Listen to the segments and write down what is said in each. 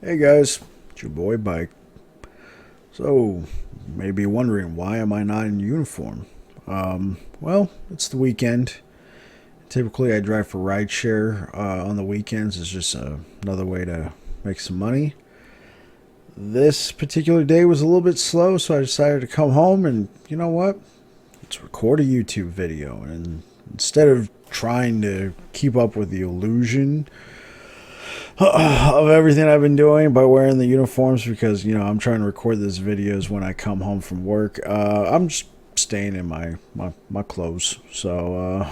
Hey guys, it's your boy Bike. So, you may be wondering why am I not in uniform? Well, it's the weekend. Typically, I drive for rideshare on the weekends. It's just another way to make some money. This particular day was a little bit slow, so I decided to come home and you know what? Let's record a YouTube video. And instead of trying to keep up with the illusion of everything I've been doing by wearing the uniforms because I'm trying to record these videos when I come home from work. I'm just staying in my clothes. So,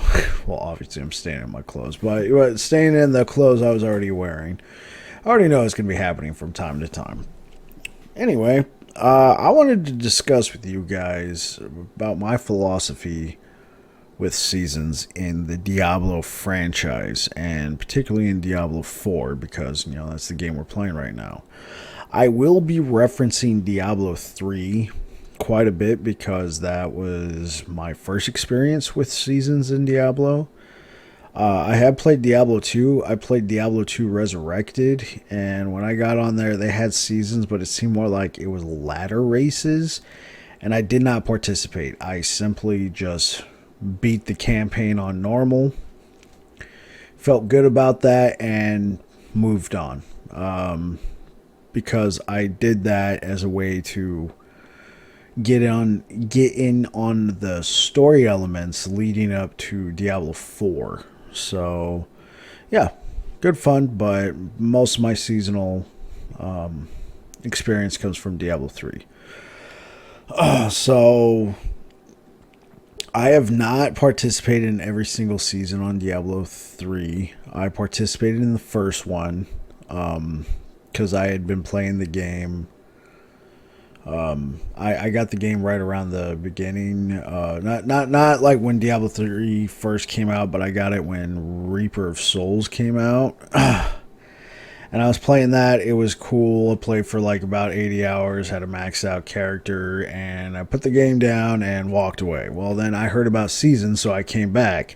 well, obviously I'm staying in my clothes, but staying in the clothes I was already wearing. I already know it's going to be happening from time to time. Anyway, I wanted to discuss with you guys about my philosophy with seasons in the Diablo franchise, and particularly in Diablo 4, because, that's the game we're playing right now. I will be referencing Diablo 3 quite a bit because that was my first experience with seasons in Diablo. I had played Diablo 2. I played Diablo 2 Resurrected, and when I got on there, they had seasons, but it seemed more like it was ladder races, and I did not participate. I simply just beat the campaign on normal, felt good about that, and moved on. Because I did that as a way to get in on the story elements leading up to Diablo 4. So, yeah, good fun, but most of my seasonal experience comes from Diablo 3. So, I have not participated in every single season on Diablo 3. I participated in the first one because I had been playing the game. I got the game right around the beginning. Not like when Diablo 3 first came out, but I got it when Reaper of Souls came out. And I was playing that. It was cool. I played for like about 80 hours, had a maxed out character, and I put the game down and walked away. Well, then I heard about seasons, so I came back.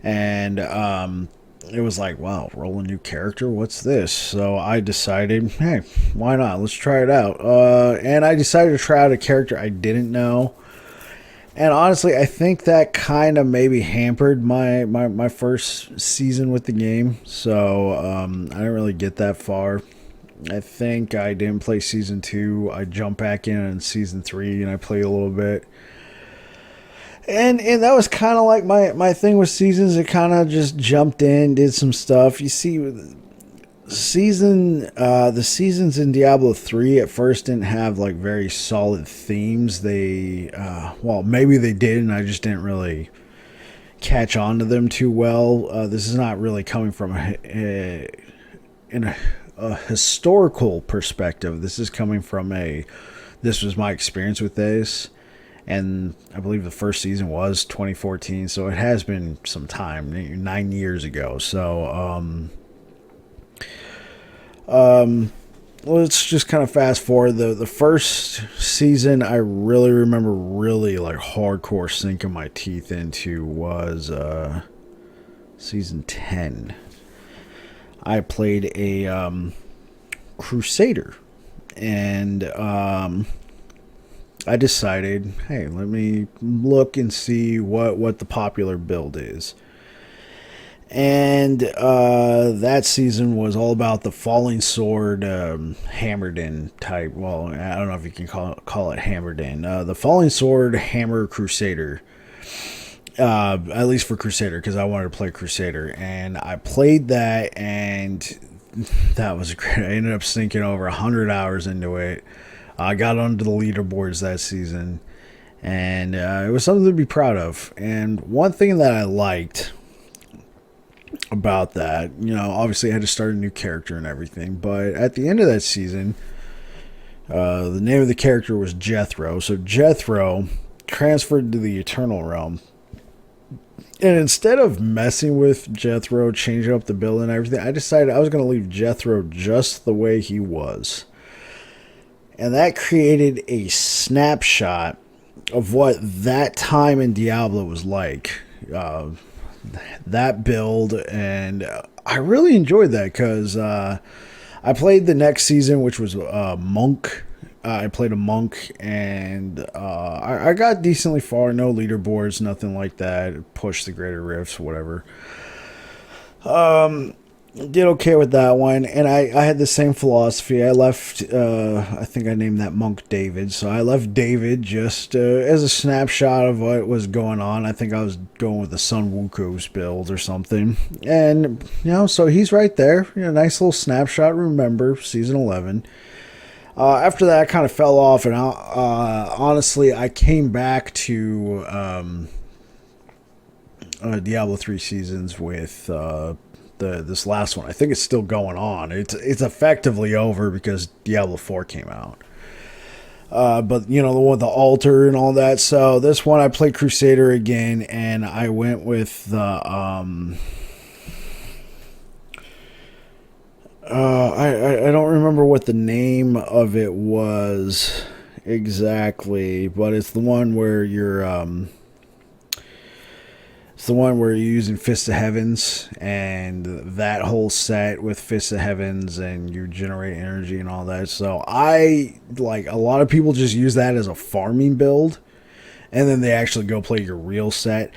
And it was like, wow, roll a new character? What's this? So I decided, hey, why not? Let's try it out. And I decided to try out a character I didn't know. And honestly, I think that kind of maybe hampered my first season with the game. So I didn't really get that far. I think I didn't play season 2. I jumped back in season 3 and I played a little bit. And that was kind of like my thing with seasons. It kind of just jumped in, did some stuff. You see, the seasons in Diablo 3 at first didn't have like very solid themes. They well, maybe they did and I just didn't really catch on to them too well. This is not really coming from a historical perspective. This is coming from this was my experience with this, and I believe the first season was 2014, so it has been some time, 9 years ago. So let's just kind of fast forward. The first season I really remember really like hardcore sinking my teeth into was season 10. I played a crusader, and I decided, hey, let me look and see what the popular build is. And that season was all about the falling sword, hammered in type. Well, I don't know if you can call it hammered in. The falling sword hammer crusader. At least for crusader, because I wanted to play crusader, and I played that, and that was great. I ended up sinking over 100 hours into it. I got onto the leaderboards that season, and it was something to be proud of. And one thing that I liked about that, obviously I had to start a new character and everything, but at the end of that season, the name of the character was Jethro. So Jethro transferred to the Eternal Realm. And instead of messing with Jethro, changing up the build and everything, I decided I was going to leave Jethro just the way he was. And that created a snapshot of what that time in Diablo was like. That build, and I really enjoyed that because I played the next season, which was Monk. I played a monk, and I got decently far. No leaderboards, nothing like that. Pushed the greater rifts, whatever. Did okay with that one, and I had the same philosophy. I left, I think I named that monk David, so I left David just as a snapshot of what was going on. I think I was going with the Sun Wukong's build or something, and so he's right there. Nice little snapshot. Remember season 11. After that, I kind of fell off, and honestly, I came back to Diablo 3 seasons with this last one. I think it's still going on. It's effectively over because Diablo 4 came out. But the one with the altar and all that. So this one I played Crusader again, and I went with the I don't remember what the name of it was exactly, but it's the one where you're it's the one where you're using Fist of Heavens, and that whole set with Fist of Heavens, and you generate energy and all that. So a lot of people just use that as a farming build, and then they actually go play your real set.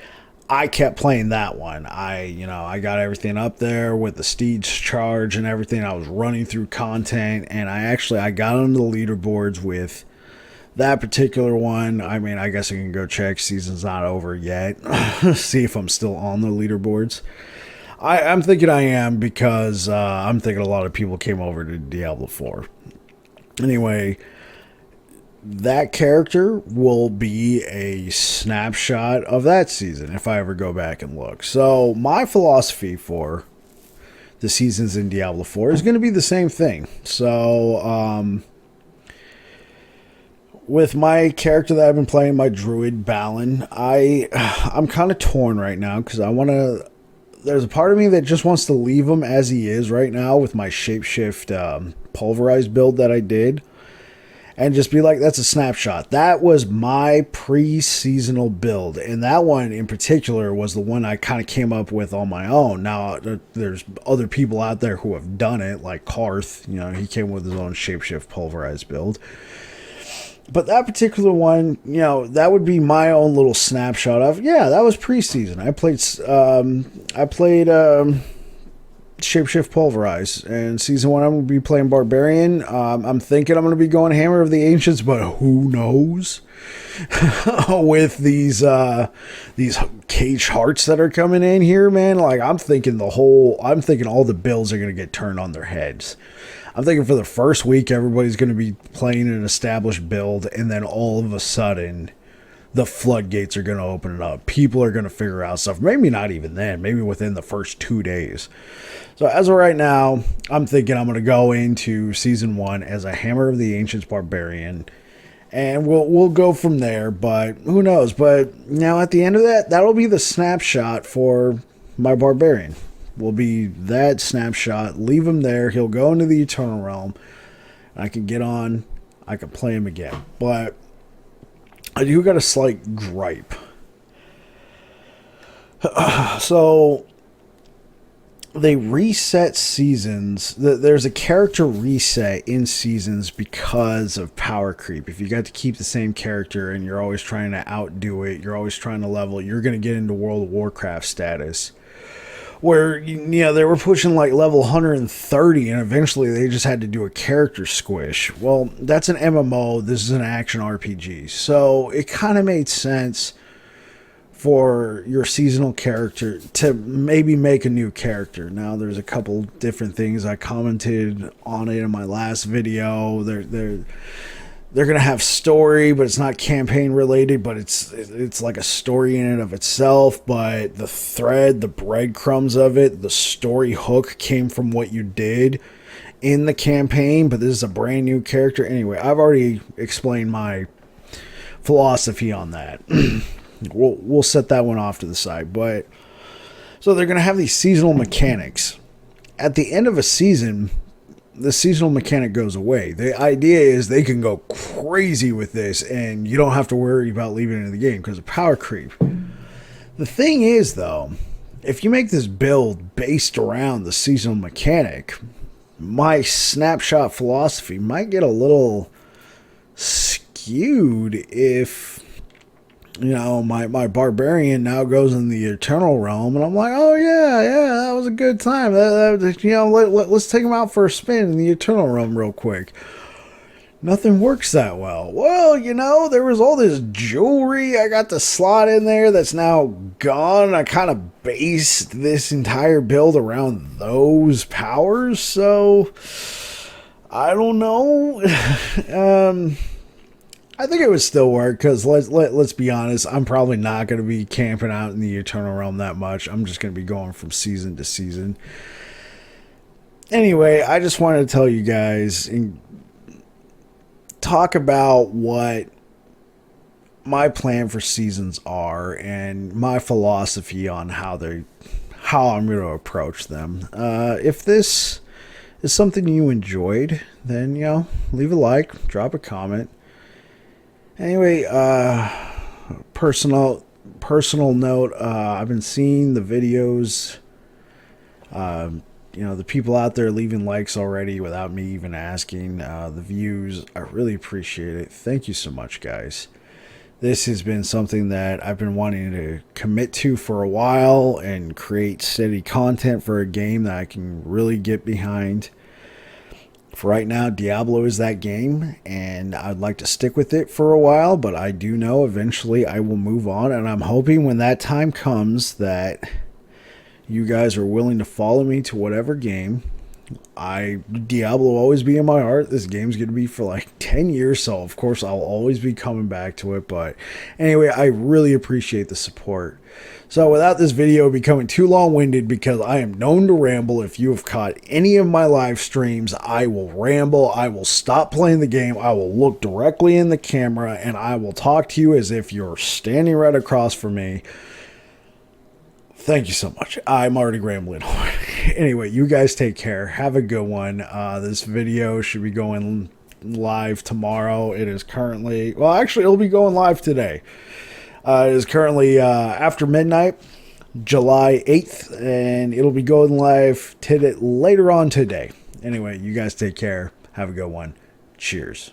I kept playing that one. I got everything up there with the Steed's charge and everything. I was running through content, and I got on the leaderboards with that particular one. I mean, I guess I can go check. Season's not over yet. See if I'm still on the leaderboards. I'm thinking I am, because I'm thinking a lot of people came over to Diablo 4. Anyway, that character will be a snapshot of that season if I ever go back and look. So my philosophy for the seasons in Diablo 4 is going to be the same thing. So with my character that I've been playing, my druid Balin, I'm kind of torn right now, because there's a part of me that just wants to leave him as he is right now with my shapeshift pulverized build that I did, and just be like, that's a snapshot. That was my pre-seasonal build, and that one in particular was the one I kind of came up with on my own. Now, there's other people out there who have done it, like Karth. He came with his own shapeshift pulverized build. But that particular one, that would be my own little snapshot of, that was preseason. I played Shapeshift Pulverize, and season 1 I'm going to be playing Barbarian. I'm thinking I'm going to be going Hammer of the Ancients, but who knows? With these cage hearts that are coming in here, man. Like, I'm thinking all the builds are going to get turned on their heads. I'm thinking for the first week, everybody's going to be playing an established build, and then all of a sudden, the floodgates are going to open it up. People are going to figure out stuff. Maybe not even then. Maybe within the first 2 days. So as of right now, I'm thinking I'm going to go into season 1 as a Hammer of the Ancients Barbarian, and we'll go from there. But who knows? But now at the end of that, that'll be the snapshot for my Barbarian. Will be that snapshot. Leave him there. He'll go into the Eternal Realm. I can get on. I can play him again. But I do got a slight gripe. So they reset seasons. There's a character reset in seasons because of power creep. If you got to keep the same character and you're always trying to outdo it, you're always trying to level, you're going to get into World of Warcraft status. Where, they were pushing like level 130, and eventually they just had to do a character squish. Well, that's an MMO. This is an action RPG. So it kind of made sense for your seasonal character to maybe make a new character. Now, there's a couple different things. I commented on it in my last video. They're going to have story, but it's not campaign related, but it's like a story in and of itself. But the thread, the breadcrumbs of it, the story hook came from what you did in the campaign, but this is a brand new character. Anyway, I've already explained my philosophy on that. We'll set that one off to the side. But so they're going to have these seasonal mechanics. At the end of a season, the seasonal mechanic goes away. The idea is they can go crazy with this, and you don't have to worry about leaving it in the game because of power creep. The thing is, though, if you make this build based around the seasonal mechanic, my snapshot philosophy might get a little skewed if, my barbarian now goes in the eternal realm, and I'm like, oh yeah, that was a good time. Let's take him out for a spin in the eternal realm real quick. Nothing works that well. Well, there was all this jewelry I got to slot in there that's now gone. I kind of based this entire build around those powers, so I don't know. I think it would still work, because let's be honest, I'm probably not going to be camping out in the Eternal Realm that much. I'm just going to be going from season to season. Anyway, I just wanted to tell you guys and talk about what my plan for seasons are and my philosophy on how I'm going to approach them. If this is something you enjoyed, then leave a like, drop a comment. Anyway, personal note, I've been seeing the videos, the people out there leaving likes already without me even asking, the views. I really appreciate it. Thank you so much, guys. This has been something that I've been wanting to commit to for a while and create steady content for a game that I can really get behind. For right now, Diablo is that game, and I'd like to stick with it for a while, but I do know eventually I will move on, and I'm hoping when that time comes that you guys are willing to follow me to whatever game. Diablo will always be in my heart. This game's going to be for like 10 years, so of course I'll always be coming back to it. But anyway, I really appreciate the support. So without this video becoming too long-winded, because I am known to ramble, if you have caught any of my live streams, I will ramble. I will stop playing the game. I will look directly in the camera, and I will talk to you as if you're standing right across from me. Thank you so much. I'm already rambling on. Anyway, you guys take care. Have a good one. This video should be going live tomorrow. It is currently... Well, actually, it'll be going live today. It is currently after midnight, July 8th, and it'll be going live later on today. Anyway, you guys take care. Have a good one. Cheers.